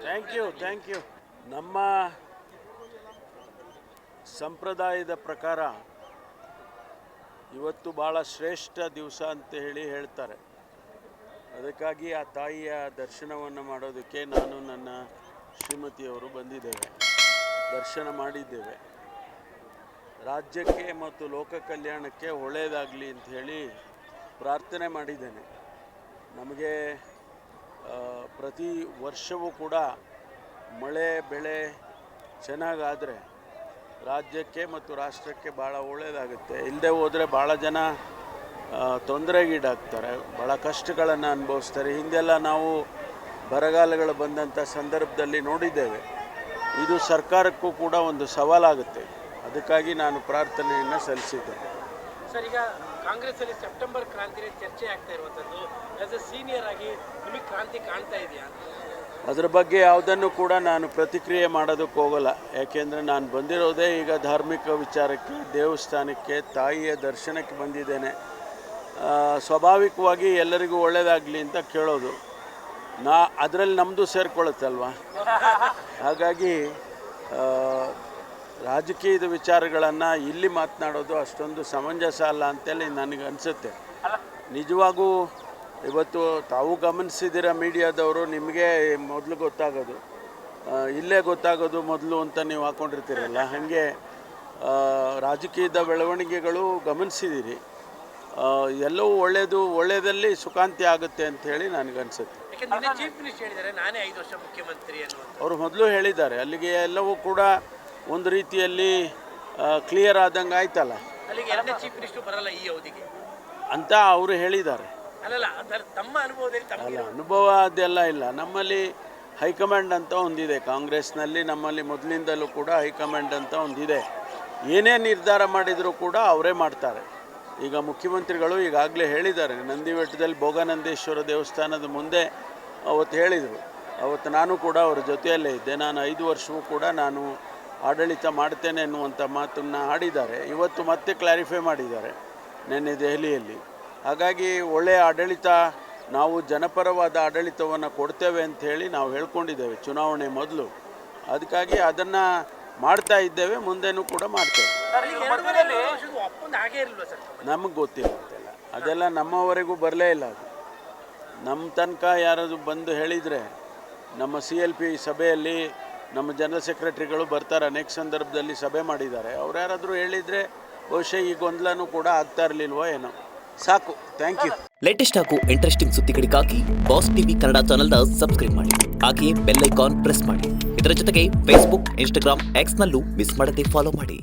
Thank you. ನಮ್ಮ ಸಂಪ್ರದಾಯದ ಪ್ರಕಾರ ಇವತ್ತು ಭಾಳ ಶ್ರೇಷ್ಠ ದಿವಸ ಅಂತ ಹೇಳ್ತಾರೆ. ಅದಕ್ಕಾಗಿ ಆ ತಾಯಿಯ ದರ್ಶನವನ್ನು ಮಾಡೋದಕ್ಕೆ ನಾನು ನನ್ನ ಶ್ರೀಮತಿಯವರು ಬಂದಿದ್ದೇವೆ, ದರ್ಶನ ಮಾಡಿದ್ದೇವೆ. ರಾಜ್ಯಕ್ಕೆ ಮತ್ತು ಲೋಕ ಕಲ್ಯಾಣಕ್ಕೆ ಒಳ್ಳೆಯದಾಗಲಿ ಅಂತ ಹೇಳಿ ಪ್ರಾರ್ಥನೆ ಮಾಡಿದ್ದೇನೆ. ನಮಗೆ ಪ್ರತಿ ವರ್ಷವೂ ಕೂಡ ಮಳೆ ಬೆಳೆ ಚೆನ್ನಾಗಾದರೆ ರಾಜ್ಯಕ್ಕೆ ಮತ್ತು ರಾಷ್ಟ್ರಕ್ಕೆ ಭಾಳ ಒಳ್ಳೆಯದಾಗುತ್ತೆ. ಇಲ್ಲದೆ ಹೋದರೆ ಭಾಳ ಜನ ತೊಂದರೆಗೀಡಾಗ್ತಾರೆ, ಭಾಳ ಕಷ್ಟಗಳನ್ನು ಅನುಭವಿಸ್ತಾರೆ. ಹಿಂದೆಲ್ಲ ನಾವು ಬರಗಾಲಗಳು ಬಂದಂಥ ಸಂದರ್ಭದಲ್ಲಿ ನೋಡಿದ್ದೇವೆ. ಇದು ಸರ್ಕಾರಕ್ಕೂ ಕೂಡ ಒಂದು ಸವಾಲಾಗುತ್ತೆ. ಅದಕ್ಕಾಗಿ ನಾನು ಪ್ರಾರ್ಥನೆಯನ್ನು ಸಲ್ಲಿಸಿದ್ದೇನೆ. ಸರ್, ಈಗ ಕಾಂಗ್ರೆಸ್ಸಲ್ಲಿ ಸೆಪ್ಟೆಂಬರ್ ಕ್ರಾಂತಿ ಚರ್ಚೆ ಆಗ್ತಾ ಇರುವಂಥದ್ದು, ಆಸ್ ಎ ಸೀನಿಯರ್ ಆಗಿ ನಿಮಗೆ ಕ್ರಾಂತಿ ಕಾಣ್ತಾ ಇದೆಯಾ? ಅದರ ಬಗ್ಗೆ ಯಾವುದನ್ನು ಕೂಡ ನಾನು ಪ್ರತಿಕ್ರಿಯೆ ಮಾಡೋದಕ್ಕೆ ಹೋಗಲ್ಲ. ಯಾಕೆಂದರೆ ನಾನು ಬಂದಿರೋದೇ ಈಗ ಧಾರ್ಮಿಕ ವಿಚಾರಕ್ಕೆ, ದೇವಸ್ಥಾನಕ್ಕೆ, ತಾಯಿಯ ದರ್ಶನಕ್ಕೆ ಬಂದಿದ್ದೇನೆ. ಸ್ವಾಭಾವಿಕವಾಗಿ ಎಲ್ಲರಿಗೂ ಒಳ್ಳೆಯದಾಗಲಿ ಅಂತ ಕೇಳೋದು, ಅದರಲ್ಲಿ ನಮ್ಮದು ಸೇರಿಕೊಳ್ಳುತ್ತಲ್ವ. ಹಾಗಾಗಿ ರಾಜಕೀಯದ ವಿಚಾರಗಳನ್ನು ಇಲ್ಲಿ ಮಾತನಾಡೋದು ಅಷ್ಟೊಂದು ಸಮಂಜಸ ಅಲ್ಲ ಅಂತೇಳಿ ನನಗೆ ಅನಿಸುತ್ತೆ. ನಿಜವಾಗೂ ಇವತ್ತು ತಾವು ಗಮನಿಸಿದ್ದೀರ ಮೀಡಿಯಾದವರು, ನಿಮಗೆ ಮೊದಲು ಗೊತ್ತಾಗೋದು, ಇಲ್ಲೇ ಗೊತ್ತಾಗೋದು ಮೊದಲು ಅಂತ ನೀವು ಹಾಕ್ಕೊಂಡಿರ್ತೀರಲ್ಲ, ಹಾಗೆ ರಾಜಕೀಯದ ಬೆಳವಣಿಗೆಗಳು ಗಮನಿಸಿದ್ದೀರಿ. ಎಲ್ಲವೂ ಒಳ್ಳೆಯದಲ್ಲಿ ಸುಖಾಂತಿ ಆಗುತ್ತೆ ಅಂಥೇಳಿ ನನಗನ್ಸುತ್ತೆ. ಅವರು ಮೊದಲು ಹೇಳಿದ್ದಾರೆ, ಅಲ್ಲಿಗೆ ಎಲ್ಲವೂ ಕೂಡ ಒಂದು ರೀತಿಯಲ್ಲಿ ಕ್ಲಿಯರ್ ಆದಂಗೆ ಆಯ್ತಲ್ಲ ಅಂತ ಅವರು ಹೇಳಿದ್ದಾರೆ. ಅನುಭವ ಅದೆಲ್ಲ ಇಲ್ಲ. ನಮ್ಮಲ್ಲಿ ಹೈಕಮಾಂಡ್ ಅಂತ ಒಂದಿದೆ ಕಾಂಗ್ರೆಸ್ನಲ್ಲಿ. ನಮ್ಮಲ್ಲಿ ಮೊದಲಿಂದಲೂ ಕೂಡ ಹೈಕಮಾಂಡ್ ಅಂತ ಒಂದಿದೆ. ಏನೇ ನಿರ್ಧಾರ ಮಾಡಿದರೂ ಕೂಡ ಅವರೇ ಮಾಡ್ತಾರೆ. ಈಗ ಮುಖ್ಯಮಂತ್ರಿಗಳು ಈಗಾಗಲೇ ಹೇಳಿದ್ದಾರೆ, ನಂದಿಬೆಟ್ಟದಲ್ಲಿ ಭೋಗನಂದೇಶ್ವರ ದೇವಸ್ಥಾನದ ಮುಂದೆ ಅವತ್ತು ಹೇಳಿದರು. ಅವತ್ತು ನಾನು ಕೂಡ ಅವರ ಜೊತೆಯಲ್ಲೇ ಇದ್ದೆ. ನಾನು 5 ವರ್ಷವೂ ಕೂಡ ನಾನು ಆಡಳಿತ ಮಾಡ್ತೇನೆ ಎನ್ನುವಂಥ ಮಾತನ್ನು ಆಡಿದ್ದಾರೆ. ಇವತ್ತು ಮತ್ತೆ ಕ್ಲಾರಿಫೈ ಮಾಡಿದ್ದಾರೆ ನಿನ್ನೆ ದೆಹಲಿಯಲ್ಲಿ. ಹಾಗಾಗಿ ಒಳ್ಳೆಯ ಆಡಳಿತ, ನಾವು ಜನಪರವಾದ ಆಡಳಿತವನ್ನು ಕೊಡ್ತೇವೆ ಅಂಥೇಳಿ ನಾವು ಹೇಳ್ಕೊಂಡಿದ್ದೇವೆ ಚುನಾವಣೆ ಮೊದಲು. ಅದಕ್ಕಾಗಿ ಅದನ್ನು ಮಾಡ್ತಾ ಇದ್ದೇವೆ, ಮುಂದೆನೂ ಕೂಡ ಮಾಡ್ತೇವೆ. ನಮಗೆ ಗೊತ್ತಿಲ್ಲ ಅಂತೆಲ್ಲ, ಅದೆಲ್ಲ ನಮ್ಮವರೆಗೂ ಬರಲೇ ಇಲ್ಲ. ಅದು ನಮ್ಮ ತನಕ ಯಾರಾದರೂ ಬಂದು ಹೇಳಿದರೆ, ನಮ್ಮ CLP ಸಭೆಯಲ್ಲಿ ನಮ್ಮ ಜನರಲ್ ಸೆಕ್ರೆಟರಿಗಳು ಬರ್ತಾರೆ, ಅನೇಕ ಸಂದರ್ಭದಲ್ಲಿ ಸಭೆ ಮಾಡಿದ್ದಾರೆ. ಅವ್ರು ಯಾರಾದರೂ ಹೇಳಿದರೆ ಬಹುಶಃ ಈ ಗೊಂದಲನೂ ಕೂಡ ಆಗ್ತಾ ಇರಲಿಲ್ವೋ ಏನೋ. ಸಾಕು, ಥ್ಯಾಂಕ್ ಯು. ಲೇಟೆಸ್ಟ್ ಹಾಗೂ ಇಂಟ್ರೆಸ್ಟಿಂಗ್ ಸುದ್ದಿಗಳಿಗಾಗಿ ಬಾಸ್ ಟಿವಿ ಕನ್ನಡ ಚಾನೆಲ್ನ ಸಬ್ಸ್ಕ್ರೈಬ್ ಮಾಡಿ. ಹಾಗೆಯೇ ಬೆಲ್ ಐಕಾನ್ ಪ್ರೆಸ್ ಮಾಡಿ. ಇದರ ಜೊತೆಗೆ ಫೇಸ್ಬುಕ್, ಇನ್ಸ್ಟಾಗ್ರಾಮ್, ಎಕ್ಸ್ನಲ್ಲೂ ಮಿಸ್ ಮಾಡದೆ ಫಾಲೋ ಮಾಡಿ.